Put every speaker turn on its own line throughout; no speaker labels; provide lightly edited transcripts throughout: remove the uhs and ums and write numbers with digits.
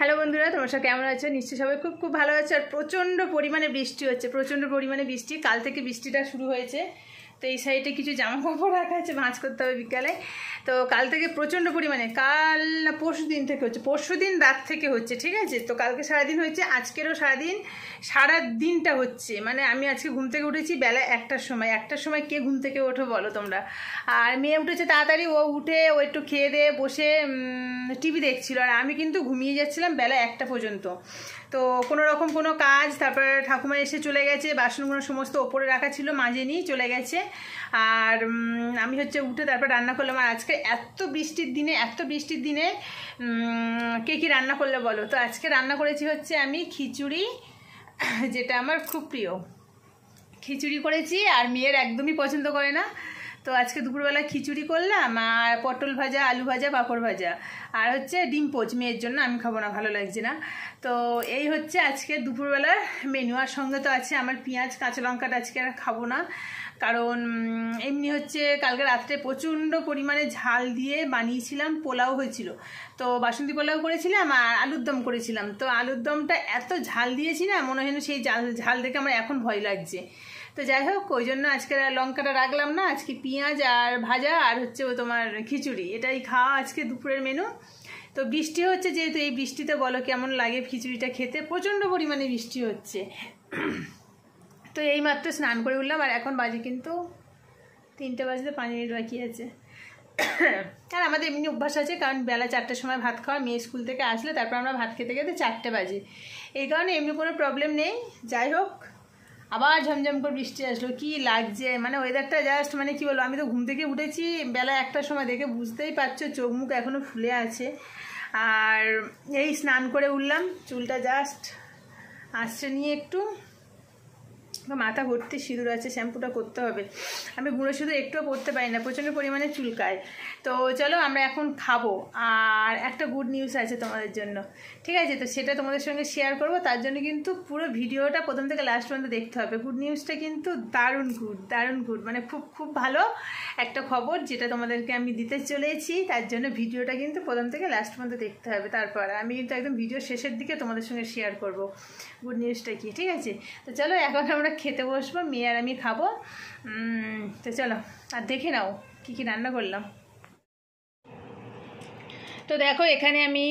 Hello বন্ধুরা, তোমরা সব কেমন আছো? নিশ্চয়ই সবাই খুব খুব ভালো আছে। আর প্রচণ্ড পরিমাণে বৃষ্টি হচ্ছে, প্রচণ্ড পরিমাণে বৃষ্টি। কাল থেকে বৃষ্টিটা শুরু হয়েছে। তো এই সাইডে কিছু জামা কাপড় রাখা আছে, ভাঁজ করতে হবে বিকালে। তো কাল থেকে প্রচণ্ড পরিমাণে, কাল না পরশু দিন থেকে হচ্ছে, পরশু দিন রাত থেকে হচ্ছে, ঠিক আছে? তো কালকে সারাদিন হয়েছে, আজকেরও সারা দিনটা হচ্ছে। মানে আমি আজকে ঘুম থেকে উঠেছি বেলা 1টার সময়। কে ঘুম থেকে ওঠো বলো তোমরা? আর মেয়ে উঠেছে তাড়াতাড়ি, ও উঠে ও একটু খেয়ে দিয়ে বসে টিভি দেখছিল, আর আমি কিন্তু ঘুমিয়ে যাচ্ছিলাম বেলা 1টা পর্যন্ত। তো কোনো রকম কোনো কাজ, তারপরে ঠাকুমা এসে চলে গেছে, বাসনগুলো সমস্ত ওপরে রাখা ছিল, মাজে নিয়ে চলে গেছে। আর আমি হচ্ছে উঠে তারপর রান্না করলাম। আর আজকে এত বৃষ্টির দিনে কে কী রান্না করলে বলো? তো আজকে রান্না করেছি হচ্ছে আমি খিচুড়ি, যেটা আমার খুব প্রিয়। খিচুড়ি করেছি, আর মেয়ের একদমই পছন্দ করে না। তো আজকে দুপুরবেলা খিচুড়ি করলাম, আর পটল ভাজা, আলু ভাজা, পাঁপড় ভাজা, আর হচ্ছে ডিম পোচ মেয়ের জন্য, আমি খাবো না, ভালো লাগছে না। তো এই হচ্ছে আজকে দুপুরবেলার মেনু। আর সঙ্গে তো আছে আমার পেঁয়াজ, কাঁচা লঙ্কাটা আজকে আর খাবো না, কারণ এমনি হচ্ছে কালকে রাত্রে প্রচণ্ড পরিমাণে ঝাল দিয়ে বানিয়েছিলাম, পোলাও হয়েছিল। তো বাসন্তী পোলাও করেছিলাম আর আলুর দম করেছিলাম। তো আলুর দমটা এত ঝাল দিয়েছি না, মনে হয় না সেই ঝাল দেখে আমার এখন ভয় লাগছে। তো যাই হোক, ওই জন্য আজকে লঙ্কাটা রাখলাম না। আজকে পেঁয়াজ আর ভাজা আর হচ্ছে ও তোমার খিচুড়ি, এটাই খাওয়া আজকে দুপুরের মেনু। তো বৃষ্টি হচ্ছে যেহেতু, এই বৃষ্টিতে বলো কেমন লাগে খিচুড়িটা খেতে? প্রচণ্ড পরিমাণে বৃষ্টি হচ্ছে। তো এইমাত্র স্নান করে উঠলাম, আর এখন বাজে কিন্তু 3টে বাজতে 5 মিনিট বাকি আছে। আর আমাদের এমনি অভ্যাস আছে, কারণ বেলা 4টার সময় ভাত খাওয়া, মেয়ে স্কুল থেকে আসলে তারপর আমরা ভাত খেতে খেতে 4টে বাজে। এই কারণে এমনি কোনো প্রবলেম নেই। যাই হোক, আবার ঝমঝম করে বৃষ্টি আসলো, কি লাগছে মানে ওয়েদারটা জাস্ট, মানে কি বলবো, আমি তো ঘুম থেকে উঠেছি বেলা 1টার সময়, দেখে বুঝতেই পারছো চোখ মুখ এখনও ফুলে আছে। আর এই স্নান করে উঠলাম, চুলটা জাস্ট আঁচড়ে নিয়ে একটু, মাথা ভর্তি সিঁদুর আছে, শ্যাম্পুটা করতে হবে। আমি গুঁড়ো সিঁদুর একটুও পরতে পারি না, প্রচণ্ড পরিমাণে চুলকায়। তো চলো আমরা এখন খাবো। আর একটা গুড নিউজ আছে তোমাদের জন্য, ঠিক আছে? তো সেটা তোমাদের সঙ্গে শেয়ার করব, তার জন্য কিন্তু পুরো ভিডিওটা প্রথম থেকে লাস্ট পর্যন্ত দেখতে হবে। গুড নিউজটা কিন্তু দারুণ গুড, মানে খুব খুব ভালো একটা খবর, যেটা তোমাদেরকে আমি দিতে চলেছি। তার জন্য ভিডিওটা কিন্তু প্রথম থেকে লাস্ট পর্যন্ত দেখতে হবে। তারপর আমি কিন্তু একদম ভিডিও শেষের দিকে তোমাদের সঙ্গে শেয়ার করব গুড নিউজটা কি, ঠিক আছে? তো চলো এখন আমরা খেতে বসবো, মেয়ে আর আমি খাবো। তো চলো আর দেখে নাও কী কী রান্না করলাম। তো দেখো, এখানে আমি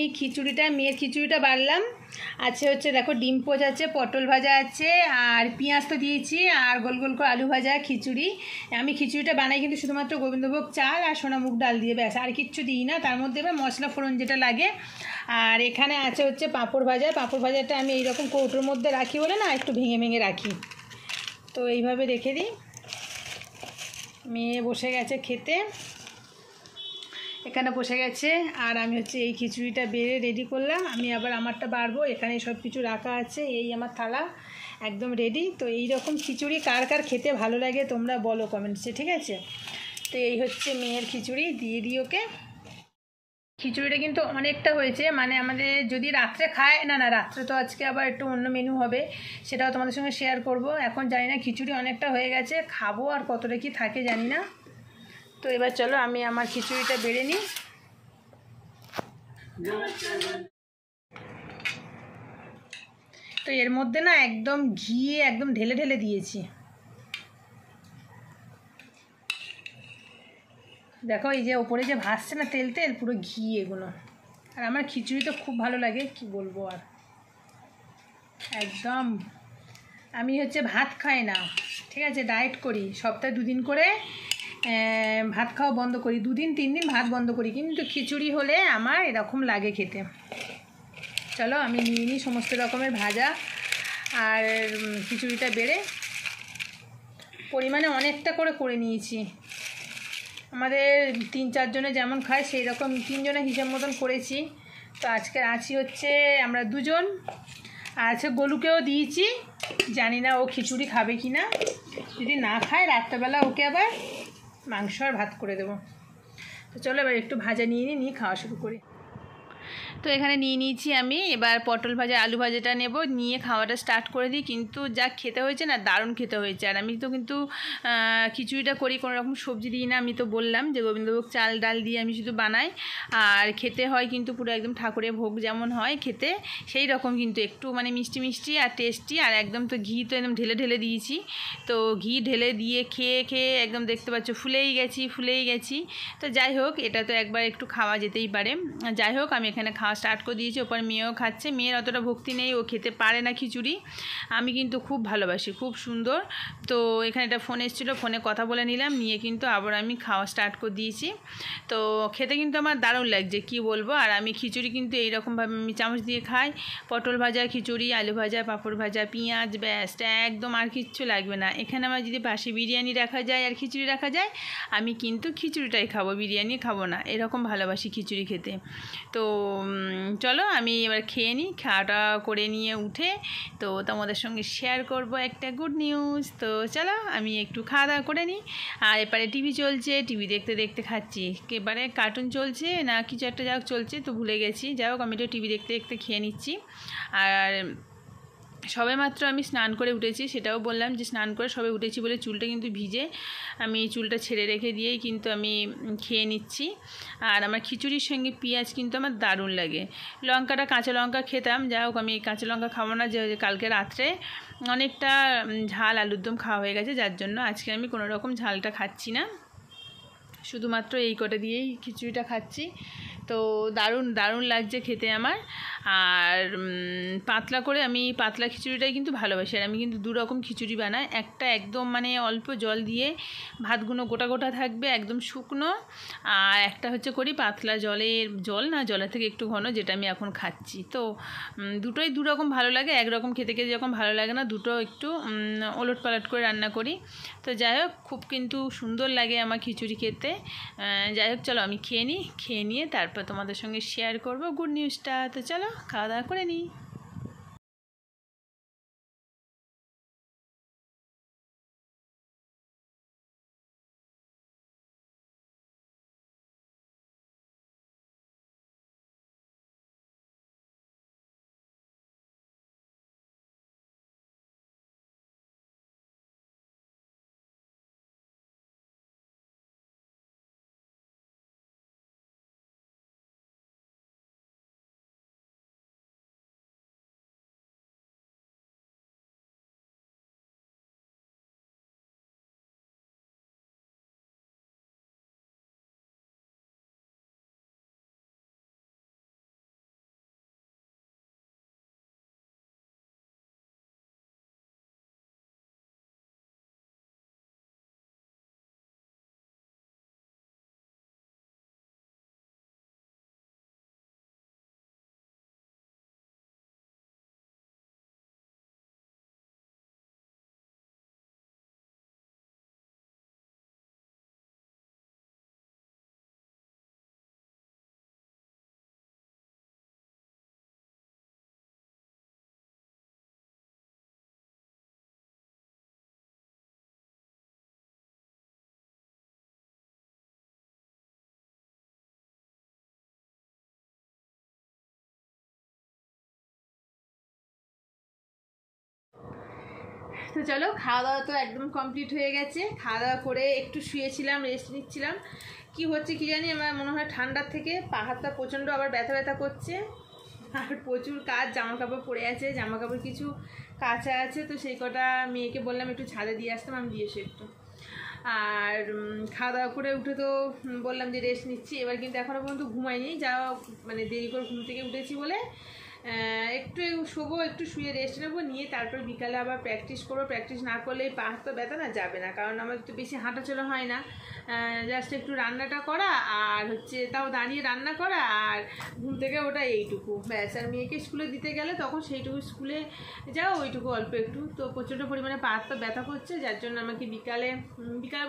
মেয়ের খিচুড়িটা বাড়লাম। আছে হচ্ছে দেখো ডিম পোচ আছে, পটল ভাজা আছে, আর পেঁয়াজ তো দিয়েছি, আর গোল গোল করে আলু ভাজা, খিচুড়ি। আমি খিচুড়িটা বানাই কিন্তু শুধুমাত্র গোবিন্দভোগ চাল আর সোনা মুগ ডাল দিয়ে, ব্যাস, আর কিচ্ছু দিই না। তার মধ্যে এবার মশলা ফোড়ন যেটা লাগে। আর এখানে আছে হচ্ছে পাঁপড় ভাজাটা আমি এইরকম কৌটোর মধ্যে রাখি বলে না, একটু ভেঙে ভেঙে রাখি। তো এইভাবে রেখে দিই। মেয়ে বসে গেছে খেতে, এখানে বসে গেছে। আর আমি হচ্ছে এই খিচুড়িটা বেড়ে রেডি করলাম, আমি আবার আমারটা বাড়বো। এখানে সব কিছু রাখা আছে, এই আমার থালা একদম রেডি। তো এই রকম খিচুড়ি কার কার খেতে ভালো লাগে তোমরা বলো কমেন্টসে, ঠিক আছে? তো এই হচ্ছে মেয়ের খিচুড়ি, দিয়ে দিই ওকে। খিচুড়িটা কিন্তু অনেকটা হয়েছে, মানে আমাদের যদি রাত্রে খায়, না রাত্রে তো আজকে আবার একটু অন্য মেনু হবে, সেটাও তোমাদের সঙ্গে শেয়ার করব। এখন জানি না, খিচুড়ি অনেকটা হয়ে গেছে, খাবো আর কতটা কি থাকে জানি না। তো এবার চলো আমি আমার খিচুড়িটা বেড়ে নিই। তো এর মধ্যে না একদম ঘি একদম ঢেলে ঢেলে দিয়েছি, দেখো এই যে ওপরে যে ভাসছে না তেল পুরো ঘি এগুলো। আর আমার খিচুড়ি তো খুব ভালো লাগে, কি বলবো আর, একদম। আমি হচ্ছে ভাত খাই না, ঠিক আছে, ডায়েট করি, সপ্তাহে 2 দিন করে ভাত খাওয়া বন্ধ করি, 2 দিন 3 দিন ভাত বন্ধ করি, কিন্তু খিচুড়ি হলে আমার এরকম লাগে খেতে। চলো আমি নিয়ে নিই সমস্ত রকমের ভাজা আর খিচুড়িটা বেড়ে, পরিমাণে অনেকটা করে নিয়েছি। আমাদের 3-4 জনে যেমন খায় সেই রকম 3 জনের হিসাব মতন করেছি। তো আজকে আছি হচ্ছে আমরা 2 জন, আর আছে গোলুকেও দিয়েছি, জানি না ও খিচুড়ি খাবে কি না। যদি না খায় রাত্রেবেলা ওকে আবার মাংস আর ভাত করে দেবো। তো চলো এবার একটু ভাজা নিয়ে খাওয়া শুরু করি। তো এখানে নিয়ে নিয়েছি আমি, এবার পটল ভাজা আলু ভাজাটা নেব, নিয়ে খাওয়াটা স্টার্ট করে দিই। কিন্তু যা খেতে হয়েছে না, দারুণ খেতে হয়েছে। আর আমি তো কিন্তু খিচুড়িটা করি কোনো রকম সবজি দিই না, আমি তো বললাম যে গোবিন্দভোগ চাল ডাল দিয়ে আমি শুধু বানাই। আর খেতে হয় কিন্তু পুরো একদম ঠাকুরের ভোগ যেমন হয় খেতে সেই রকম, কিন্তু একটু মানে মিষ্টি মিষ্টি আর টেস্টি। আর একদম তো ঘি তো একদম ঢেলে ঢেলে দিয়েছি, তো ঘি ঢেলে দিয়ে খেয়ে খেয়ে একদম দেখতে পাচ্ছ ফুলেই গেছি। তো যাই হোক, এটা তো একবার একটু খাওয়া যেতেই পারে। যাই হোক, আমি এখানে খাওয়া স্টার্ট করে দিয়েছি। ওপর মেয়েও খাচ্ছে, মেয়ের অতটা ভক্তি নেই, ও খেতে পারে না খিচুড়ি। আমি কিন্তু খুব ভালোবাসি, খুব সুন্দর। তো এখানে একটা ফোন এসেছিলো, ফোনে কথা বলে নিলাম, নিয়ে কিন্তু আবার আমি খাওয়া স্টার্ট করে দিয়েছি। তো খেতে কিন্তু আমার দারুণ লাগছে, কি বলবো। আর আমি খিচুড়ি কিন্তু এইরকমভাবে আমি চামচ দিয়ে খাই, পটল ভাজা খিচুড়ি, আলু ভাজা, পাঁপড় ভাজা, পেঁয়াজ, ব্যাস, একদম আর কিচ্ছু লাগবে না। এখানে আমার যদি পাশে বিরিয়ানি রাখা যায় আর খিচুড়ি রাখা যায়, আমি কিন্তু খিচুড়িটাই খাবো, বিরিয়ানি খাবো না, এরকম ভালোবাসি খিচুড়ি খেতে। তো চলো আমি এবার খেয়ে নিই, খাওয়াটা করে নিয়ে উঠে তো তোমাদের সঙ্গে শেয়ার করব একটা গুড নিউজ। তো চলো আমি একটু খাওয়া দাওয়া করে নিই। আর এবারে টিভি চলছে, টিভি দেখতে দেখতে খাচ্ছি, এবারে কার্টুন চলছে না কিছু একটা যাক চলছে, তো ভুলে গেছি। যাই হোক, আমি একটু টিভি দেখতে দেখতে খেয়ে নিচ্ছি। আর সবে মাত্র আমি স্নান করে উঠেছি, সেটাও বললাম যে স্নান করে সবে উঠেছি বলে চুলটা কিন্তু ভিজে, আমি চুলটা ছেড়ে রেখে দিয়েই কিন্তু আমি খেয়ে নিচ্ছি। আর আমার খিচুড়ির সঙ্গে পেঁয়াজ কিন্তু আমার দারুণ লাগে। লঙ্কাটা কাঁচা লঙ্কা খেতাম, যাই হোক আমি কাঁচা লঙ্কা খাবো না, যে কালকে রাত্রে অনেকটা ঝাল আলুর দম খাওয়া হয়ে গেছে, যার জন্য আজকে আমি কোনো রকম ঝালটা খাচ্ছি না, শুধুমাত্র এই কটা দিয়েই খিচুড়িটা খাচ্ছি। তো দারুণ দারুণ লাগছে খেতে আমার। আর পাতলা করে, আমি পাতলা খিচুড়িটাই কিন্তু ভালোবাসি। আর আমি কিন্তু দু রকম খিচুড়ি বানাই, একটা একদম মানে অল্প জল দিয়ে ভাতগুলো গোটা গোটা থাকবে একদম শুকনো, আর একটা হচ্ছে করি পাতলা জলের থেকে একটু ঘন, যেটা আমি এখন খাচ্ছি। তো দুটোই দু রকম ভালো লাগে, একরকম খেতে খেতে যখন ভালো লাগে না, দুটো একটু ওলট পালট করে রান্না করি। তো যাই হোক, খুব কিন্তু সুন্দর লাগে আমার খিচুড়ি খেতে। যাই হোক, চলো আমি খেয়ে নিই, খেয়ে নিয়ে তারপর তোমাদের সঙ্গে শেয়ার করব গুড নিউজটা। তো চলো খাওয়া দাওয়া করে নিই। তো চলো, খাওয়া দাওয়া তো একদম কমপ্লিট হয়ে গেছে। খাওয়া দাওয়া করে একটু শুয়েছিলাম, রেস্ট নিচ্ছিলাম। কি হচ্ছে কি জানি, আমার মনে হয় ঠান্ডার থেকে পা হাতটা প্রচণ্ড আবার ব্যথা ব্যথা করছে। আর প্রচুর কাজ, জামা কাপড় পরে আছে, জামা কাপড় কিছু কাঁচা আছে, তো সেই কটা মেয়েকে বললাম একটু ছাদে দিয়ে আসতাম, আমি দিয়েছি একটু। আর খাওয়া দাওয়া করে উঠে তো বললাম যে রেস্ট নিচ্ছি। এবার কিন্তু এখনও পর্যন্ত ঘুমাইনি, যা মানে দেরি করে ঘুম থেকে উঠেছি বলে একটু শোবো, একটু শুয়ে রেস্ট নেবো, নিয়ে তারপর বিকালে আবার প্র্যাকটিস করবো। প্র্যাকটিস না করলে পা হাত তো ব্যথা না যাবে না, কারণ আমার একটু বেশি হাঁটাচলা হয় না। জাস্ট একটু রান্নাটা করা, আর হচ্ছে তাও দাঁড়িয়ে রান্না করা, আর ঘুম থেকে ওটা এইটুকু ব্যাস। আর মেয়েকে স্কুলে দিতে গেলে তখন সেইটুকু স্কুলে যাও, ওইটুকু অল্প একটু। তো প্রচণ্ড পরিমাণে পা হাত তো ব্যথা করছে, যার জন্য আমাকে বিকালে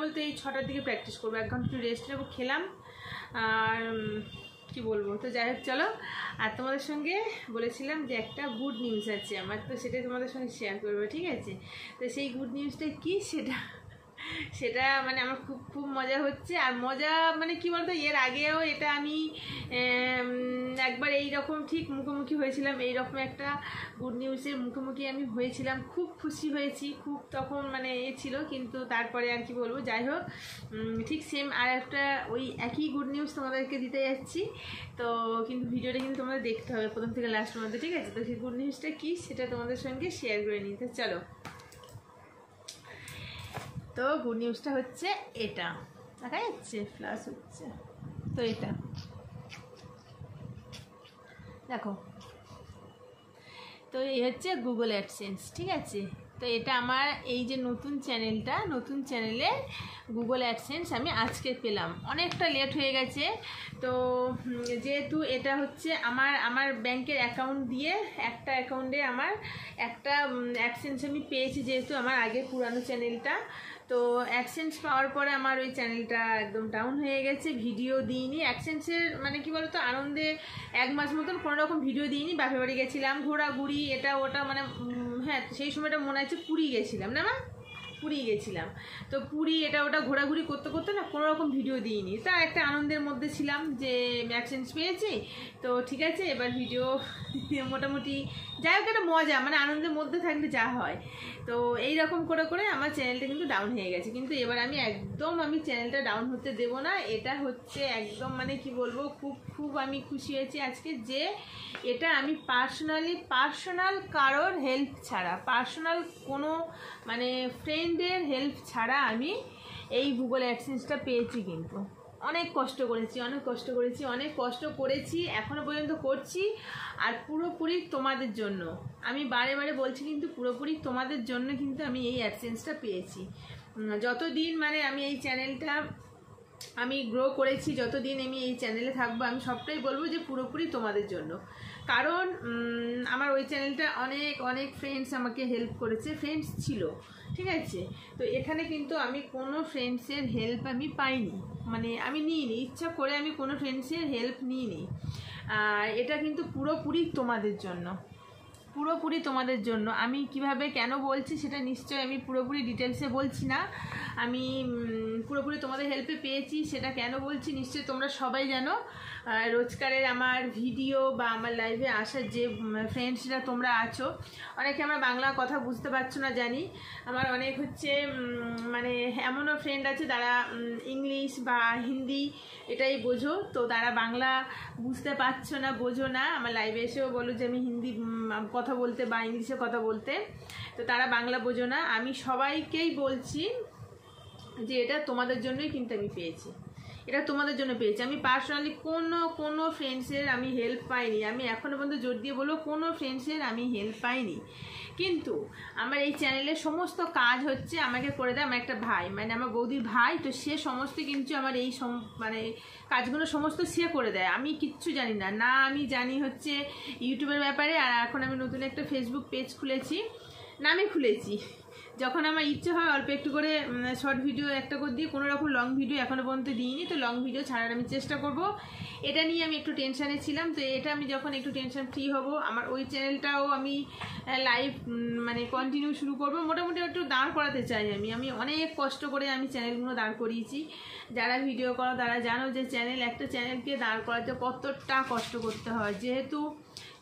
বলতে এই 6টার দিকে প্র্যাকটিস করবো, 1 ঘন্টা একটু রেস্ট নেবো, খেলাম। আর কি বলবো, তো যাই হোক চলো। আর তোমাদের সঙ্গে বলেছিলাম যে একটা গুড নিউজ আছে আমার, তো সেটাই তোমাদের সঙ্গে শেয়ার করবো, ঠিক আছে? তো সেই গুড নিউজটা কি সেটা সেটা মানে আমার খুব খুব মজা হচ্ছে। আর মজা মানে কি বলতো, এর আগেও এটা আমি একবার এইরকম ঠিক মুখোমুখি হয়েছিলাম, এইরকম একটা গুড নিউজের মুখোমুখি আমি হয়েছিলাম, খুব খুশি হয়েছি, খুব তখন মানে ছিল। কিন্তু তারপরে আর কি বলবো, যাই হোক ঠিক সেম আর একটা ওই একই গুড নিউজ তোমাদেরকে দিতে যাচ্ছি। তো কিন্তু ভিডিওটা কিন্তু তোমাদের দেখতে হবে প্রথম থেকে লাস্টের মধ্যে, ঠিক আছে? তো সেই গুড নিউজটা কী সেটা তোমাদের সঙ্গে শেয়ার করে নিতে চলো। তো গুড নিউজটা হচ্ছে এটা, দেখা যাচ্ছে ফ্লাশ হচ্ছে, তো এটা দেখো, তো এই হচ্ছে গুগল অ্যাডসেন্স, ঠিক আছে? তো এটা আমার এই যে নতুন চ্যানেলটা, নতুন চ্যানেলে গুগল অ্যাডসেন্স আমি আজকে পেলাম, অনেকটা লেট হয়ে গেছে। তো যেহেতু এটা হচ্ছে আমার ব্যাংকের অ্যাকাউন্ট দিয়ে একটা অ্যাকাউন্টে আমার একটা অ্যাডসেন্স আমি পেয়েছি, যেহেতু আমার আগে পুরানো চ্যানেলটা। তো অ্যাডসেন্স পাওয়ার পরে আমার ওই চ্যানেলটা একদম ডাউন হয়ে গেছে, ভিডিও দিইনি। অ্যাডসেন্সের মানে কি বলতো, আনন্দে 1 মাস মতন কোনো রকম ভিডিও দিইনি, বাপের বাড়ি গেছিলাম, ঘোরাঘুরি এটা ওটা, মানে হ্যাঁ সেই সময়টা মনে আছে পুরী গেছিলাম না মা, পুরী গেছিলাম। তো পুরী এটা ওটা ঘোরাঘুরি করতে করতে না কোনো রকম ভিডিও দিইনি। তা একটা আনন্দের মধ্যে ছিলাম যে অ্যাডসেন্স পেয়েছি, তো ঠিক আছে এবার ভিডিও মোটামুটি যাই হোক একটা মজা, মানে আনন্দের মধ্যে থাকলে যা হয়। তো এই রকম করে করে আমার চ্যানেলটা কিন্তু ডাউন হয়ে গেছে। কিন্তু এবার আমি একদম চ্যানেলটা ডাউন হতে দেবো না। এটা হচ্ছে একদম মানে কি বলবো, খুব খুব আমি খুশি হয়েছি আজকে যে এটা আমি পার্সোনাল কারোর হেল্প ছাড়া, পার্সোনাল কোনো মানে ফ্রেন্ডের হেল্প ছাড়া আমি এই গুগল অ্যাডসেন্সটা পেয়েছি। কিন্তু অনেক কষ্ট করেছি, অনেক কষ্ট করেছি, এখনও পর্যন্ত করছি। আর পুরোপুরি তোমাদের জন্য, আমি বারে বারে বলছি, কিন্তু পুরোপুরি তোমাদের জন্য কিন্তু আমি এই অ্যাডসেন্সটা পেয়েছি। যতদিন মানে আমি এই চ্যানেলটা আমি গ্রো করেছি, যতদিন আমি এই চ্যানেলে থাকবো, আমি সবটাই বলবো যে পুরোপুরি তোমাদের জন্য। কারণ আমার ওই চ্যানেলটা অনেক ফ্রেন্ডস আমাকে হেল্প করেছে, ফ্রেন্ডস ছিল, ঠিক আছে? তো এখানে কিন্তু আমি কোনো ফ্রেন্ডসের হেল্প আমি পাইনি, মানে আমি নিইনি, ইচ্ছা করে আমি কোনো ফ্রেন্ডসের হেল্প নিইনি। আর এটা কিন্তু পুরোপুরি তোমাদের জন্য, পুরোপুরি তোমাদের জন্য। আমি কিভাবে কেন বলছি সেটা নিশ্চয়ই আমি পুরোপুরি ডিটেলসে বলছি না। আমি পুরোপুরি তোমাদের হেল্পে পেয়েছি, সেটা কেন বলছি নিশ্চয়ই তোমরা সবাই জানো। রোজকারের আমার ভিডিও বা আমার লাইভে আসার যে ফ্রেন্ডসরা তোমরা আছো, অনেকে আমার বাংলা কথা বুঝতে পারছো না জানি, আমার অনেক হচ্ছে মানে এমনও ফ্রেন্ড আছে যারা ইংলিশ বা হিন্দি এটাই বোঝো, তো তারা বাংলা বুঝতে পারছো না, বোঝো না, আমার লাইভে এসেও বলো যে আমি হিন্দি কথা বলতে বা ইংলিশে কথা বলতে, তো তারা বাংলা বোঝো না। আমি সবাইকেই বলছি যে এটা তোমাদের জন্যই কিন্তু আমি পেয়েছি, এটা তোমাদের জন্য পেয়েছি। আমি পার্সোনালি কোনো ফ্রেন্ডসের আমি হেল্প পাইনি, আমি এখনও পর্যন্ত জোর দিয়ে বলবো কোনো ফ্রেন্ডসের আমি হেল্প পাইনি। কিন্তু আমার এই চ্যানেলের সমস্ত কাজ হচ্ছে আমাকে করে দেয় আমার একটা ভাই, মানে আমার বৌদির ভাই, তো সে সমস্ত কিন্তু আমার এই মানে কাজগুলো সমস্ত সে করে দেয়, আমি কিচ্ছু জানি না। না আমি জানি হচ্ছে ইউটিউবের ব্যাপারে, আর এখন আমি নতুন একটা ফেসবুক পেজ খুলেছি, নামে খুলেছি, যখন আমার ইচ্ছে হয় অল্প একটু করে শর্ট ভিডিও একটা করে দিয়ে, কোনো রকম লং ভিডিও এখনও পর্যন্ত দিইনি, তো লং ভিডিও ছাড়ার আমি চেষ্টা করব। এটা নিয়ে আমি একটু টেনশানে ছিলাম, তো এটা আমি যখন একটু টেনশন ফ্রি হব, আমার ওই চ্যানেলটাও আমি লাইভ মানে কন্টিনিউ শুরু করব। মোটামুটি একটু দাঁড় করাতে চাই আমি অনেক কষ্ট করে আমি চ্যানেলগুলো দাঁড় করিয়েছি। যারা ভিডিও করো তারা জানো যে একটা চ্যানেলকে দাঁড় করাতে কতটা কষ্ট করতে হয়, যেহেতু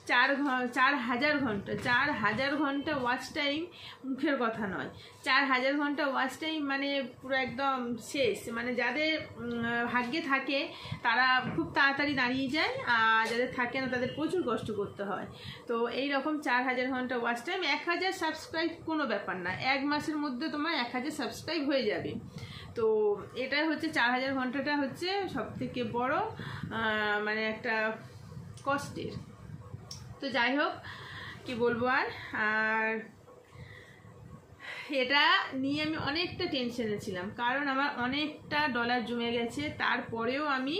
4,000 ঘন্টা ওয়াচ টাইম মুখের কথা নয়, 4,000 ঘন্টা ওয়াচ টাইম মানে পুরো একদম শেষ, মানে যাদের ভাগ্যে থাকে তারা খুব তাড়াতাড়ি দাঁড়িয়ে যায়, আর যাদের থাকে না তাদের প্রচুর কষ্ট করতে হয়। তো এই রকম 4,000 ঘন্টা ওয়াচ টাইম, 1,000 সাবস্ক্রাইব কোনো ব্যাপার না, 1 মাসের মধ্যে তোমার 1,000 সাবস্ক্রাইব হয়ে যাবে। তো এটা হচ্ছে 4,000 ঘন্টাটা হচ্ছে সবথেকে বড় মানে একটা কষ্টের। তো যাই হোক কি বলবো, আর এটা নিয়ে আমি অনেকটা টেনশনে ছিলাম, কারণ আমার অনেকটা ডলার জমে গেছে, তারপরেও আমি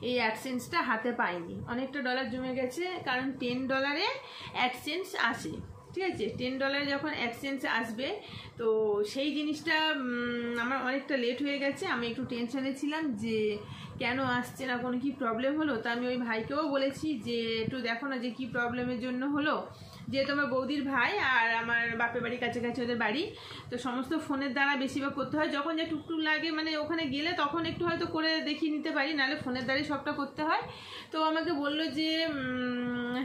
এই অ্যাডসেন্সটা হাতে পাইনি। অনেকটা ডলার জমে গেছে, কারণ $10 অ্যাডসেন্স আসে, ঠিক আছে? $10 যখন অ্যাডসেন্স আসবে, তো সেই জিনিসটা আমার অনেকটা লেট হয়ে গেছে। আমি একটু টেনশনে ছিলাম যে কেন আসছে না, কোনো কি প্রবলেম হলো। তো আমি ওই ভাইকেও বলেছি যে একটু দেখো না যে কি প্রবলেমের জন্য হলো, যেহেতু আমার বৌদির ভাই আর আমার বাপের বাড়ির কাছাকাছি ওদের বাড়ি, তো সমস্ত ফোনের দ্বারা বেশিরভাগ করতে হয়। যখন যা টুকটুক লাগে মানে ওখানে গেলে তখন একটু হয়তো করে দেখিয়ে নিতে পারি, নাহলে ফোনের দ্বারাই সবটা করতে হয়। তো আমাকে বললো যে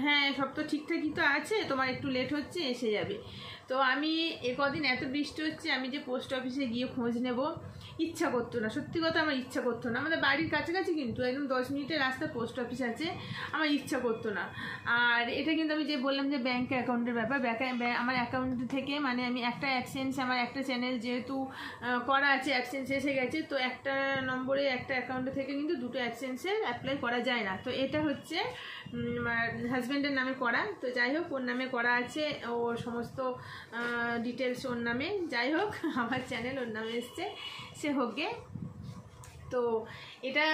হ্যাঁ সব তো ঠিকঠাকই তো আছে, তোমার একটু লেট হচ্ছে, এসে যাবে। তো আমি কদিন এত বৃষ্টি হচ্ছে, আমি যে পোস্ট অফিসে গিয়ে খোঁজ নেব ইচ্ছা করতো না, সত্যি কথা আমার ইচ্ছা করতো না। আমাদের বাড়ির কাছাকাছি কিন্তু একদম 10 মিনিটের রাস্তা পোস্ট অফিস আছে, আমার ইচ্ছা করতো না। আর এটা কিন্তু আমি যে বললাম যে ব্যাঙ্ক অ্যাকাউন্টের ব্যাপার, আমার অ্যাকাউন্ট থেকে মানে আমি একটা অ্যাডসেন্স, আমার একটা চ্যানেল যেহেতু করা আছে, অ্যাডসেন্স এসে গেছে, তো একটা নম্বরে একটা অ্যাকাউন্টে থেকে কিন্তু দুটো অ্যাডসেন্সের অ্যাপ্লাই করা যায় না। তো এটা হচ্ছে আমার হাজব্যান্ডের নামে করা, তো যাই হোক ওর নামে করা আছে, ওর সমস্ত ডিটেলস ওর নামে, যাই হোক আমার চ্যানেল ওর নামে এসছে, সে হোক গে। তো এটা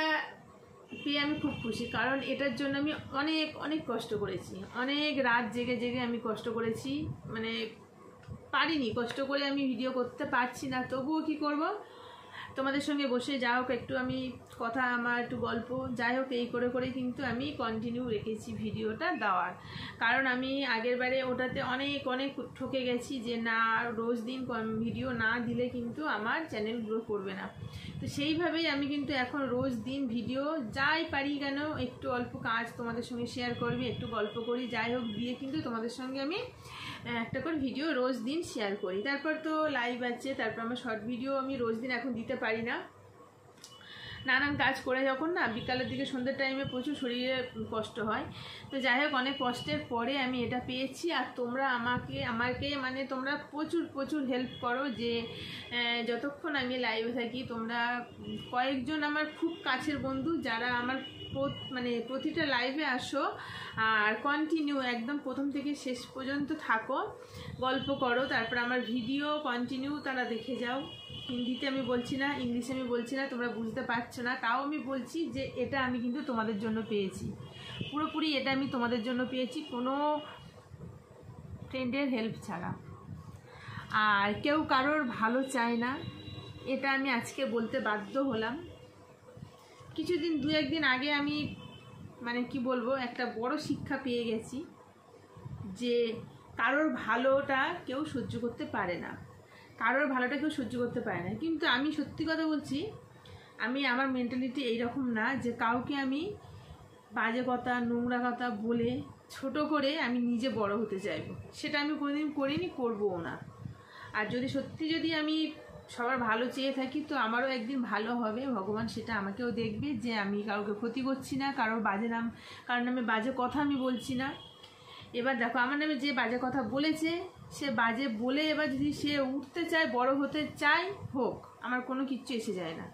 পেয়ে আমি খুব খুশি, কারণ এটার জন্য আমি অনেক অনেক কষ্ট করেছি, অনেক রাত জেগে জেগে আমি কষ্ট করেছি, মানে পারিনি, কষ্ট করে আমি ভিডিও করতে পারছি না, তবুও কি করব, তোমাদের সঙ্গে বসে যা হোক একটু আমি কথা, আমার একটু গল্প, যাই হোক এই করে করে কিন্তু আমি কন্টিনিউ রেখেছি ভিডিওটা দেওয়ার। কারণ আমি আগের বারে ওটাতে অনেক অনেক ঠকে গেছি যে না রোজ দিন ভিডিও না দিলে কিন্তু আমার চ্যানেল গ্রো করবে না। তো সেইভাবেই আমি কিন্তু এখন রোজ দিন ভিডিও যাই পারি কেন একটু অল্প কাজ তোমাদের সঙ্গে শেয়ার করবি, একটু গল্প করি, যাই হোক দিয়ে কিন্তু তোমাদের সঙ্গে আমি একটা করে ভিডিও রোজ দিন শেয়ার করি। তারপর তো লাইভ আছে, তারপর আমার শর্ট ভিডিও আমি রোজ দিন এখন দিতে পারি না, নানান কাজ করে যখন না বিকালের দিকে সন্ধ্যের টাইমে প্রচুর শরীরে কষ্ট হয়। তো যাই হোক অনেক কষ্টের পরে আমি এটা পেয়েছি, আর তোমরা আমাকে মানে তোমরা প্রচুর প্রচুর হেল্প করো, যে যতক্ষণ আমি লাইভে থাকি তোমরা কয়েকজন আমার খুব কাছের বন্ধু যারা আমার মানে প্রতিটা লাইভে আসো আর কন্টিনিউ একদম প্রথম থেকে শেষ পর্যন্ত থাকো, গল্প করো, তারপর আমার ভিডিও কন্টিনিউ তারা দেখে যাও। হিন্দিতে আমি বলছি না, ইংলিশে আমি বলছি না, তোমরা বুঝতে পারছো না, তাও আমি বলছি যে এটা আমি কিন্তু তোমাদের জন্য পেয়েছি, পুরোপুরি এটা আমি তোমাদের জন্য পেয়েছি, কোনো ফ্রেন্ডের হেল্প ছাড়া। আর কেউ কারোর ভালো চায় না, এটা আমি আজকে বলতে বাধ্য হলাম। কিছুদিন 2-1 দিন আগে আমি মানে কি বলবো একটা বড় শিক্ষা পেয়ে গেছি, যে কারোর ভালোটা কেউ সহ্য করতে পারে না, কারোর ভালোটা কেউ সহ্য করতে পারে না। কিন্তু আমি সত্যি কথা বলছি, আমি আমার মেন্টালিটি এইরকম না যে কাউকে আমি বাজে কথা নোংরা কথা বলে ছোট করে আমি নিজে বড় হতে চাইবো, সেটা আমি কোনোদিন করিনি, করবও না। আর যদি আমি সবার ভালো চেয়ে থাকি তো আমারও একদিন ভালো হবে, ভগবান সেটা আমাকেও দেখবে যে আমি কাউকে ক্ষতি করছি না, কারোর কারোর নামে বাজে কথা আমি বলছি না। এবার দেখো আমার নামে যে বাজে কথা বলেছে, সে বাজে বলে এবার যদি সে উঠতে চায়, বড় হতে চায়, হোক, আমার কোনো কিচ্ছু এসে যায় না।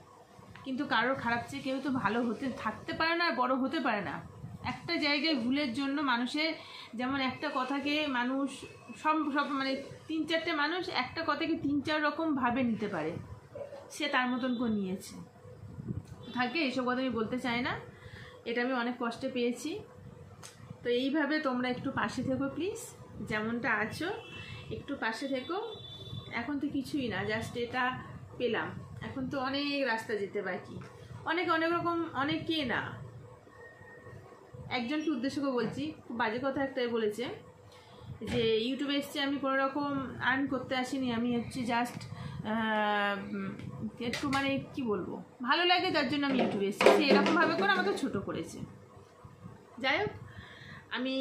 কিন্তু কারোর খারাপ চেয়ে কেউ তো ভালো থাকতে পারে না আর বড় হতে পারে না। একটা জায়গায় ভুলের জন্য মানুষের, যেমন একটা কথাকে মানুষ সব মানে 3-4টে মানুষ একটা কথাকে 3-4 রকম ভাবে নিতে পারে, সে তার মতন করে নিয়েছে থাকে, এসব কথা আমি বলতে চাই না, এটা আমি অনেক কষ্টে পেয়েছি। তো এইভাবে তোমরা একটু পাশে থেকো প্লিজ, যেমনটা আছো একটু পাশে থেকো। এখন তো কিছুই না, জাস্ট এটা পেলাম, এখন তো অনেক রাস্তা যেতে বাকি, অনেক রকম, অনেকে না, একজনকে উদ্দেশ্য করে বলছি, খুব বাজে কথা একটাই বলেছে যে ইউটিউবে এসছে আমি কোনো রকম আর্ন করতে আসিনি, আমি হচ্ছে জাস্ট একটু মানে কি বলবো ভালো লাগে তার জন্য আমি ইউটিউবে এসেছি, সে এরকমভাবে করে আমাকে ছোটো করেছে। যাই হোক আমি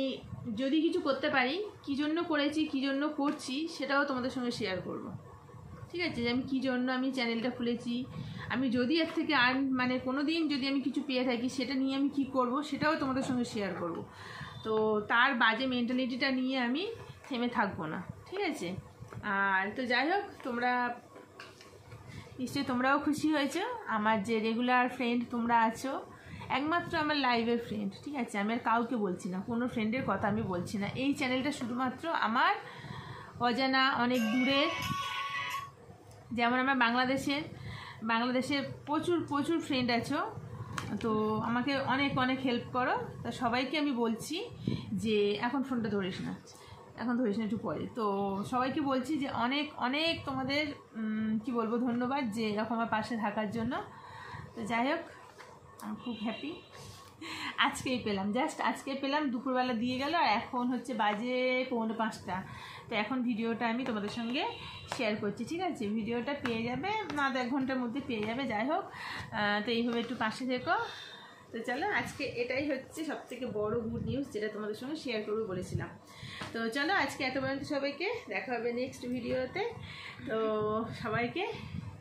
যদি কিছু করতে পারি, কী জন্য করেছি কী জন্য করছি সেটাও তোমাদের সঙ্গে শেয়ার করব, ঠিক আছে, যে আমি কী জন্য আমি চ্যানেলটা খুলেছি, আমি যদি এর থেকে মানে কোনো দিন যদি আমি কিছু পেয়ে থাকি সেটা নিয়ে আমি কি করব সেটাও তোমাদের সঙ্গে শেয়ার করব। তো তার বাজে মেন্টালিটিটা নিয়ে আমি থেমে থাকবো না, ঠিক আছে। আর তো যাই হোক তোমরা নিশ্চয়ই তোমরাও খুশি হয়েছো, আমার যে রেগুলার ফ্রেন্ড তোমরা আছো, একমাত্র আমার লাইভের ফ্রেন্ড, ঠিক আছে, আমি আর কাউকে বলছি না, কোনো ফ্রেন্ডের কথা আমি বলছি না। এই চ্যানেলটা শুধুমাত্র আমার অজানা অনেক দূরের, যেমন আমার বাংলাদেশের প্রচুর ফ্রেন্ড আছো, তো আমাকে অনেক হেল্প করো, তা সবাইকে আমি বলছি যে এখন ফোনটা ধরিস না একটু পরে। তো সবাইকে বলছি যে অনেক তোমাদের কি বলবো ধন্যবাদ যে এরকম আমার পাশে থাকার জন্য। তো যাই হোক আমি খুব হ্যাপি। আজকেই পেলাম, জাস্ট আজকে পেলাম, দুপুরবেলা দিয়ে গেল, আর এখন হচ্ছে বাজে 4:45। তো এখন ভিডিওটা আমি তোমাদের সঙ্গে শেয়ার করছি, ঠিক আছে? ভিডিওটা পেয়ে যাবে না 1 ঘন্টার মধ্যে পেয়ে যাবে, যাই হোক। তো এইভাবে একটু পাশে থেকো। তো চলো, আজকে এটাই হচ্ছে সবথেকে বড় গুড নিউজ, যেটা তোমাদের সঙ্গে শেয়ার করবো বলেছিলাম। তো চলো, আজকে এত পর্যন্ত, সবাইকে দেখা হবে নেক্সট ভিডিওতে। তো সবাইকে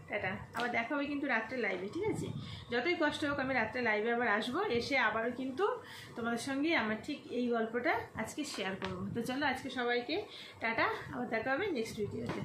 টাটা। আবার দেখা হবে কিন্তু রাত্রে লাইভে, ঠিক আছে? যতই কষ্ট হোক আমি রাত্রে লাইভে আবার আসবো, এসে আবারও কিন্তু তোমাদের সঙ্গে আমার ঠিক এই গল্পটা আজকে শেয়ার করবো। তো চলো, আজকে সবাইকে টাটা, আবার দেখা হবে নেক্সট ভিডিওতে।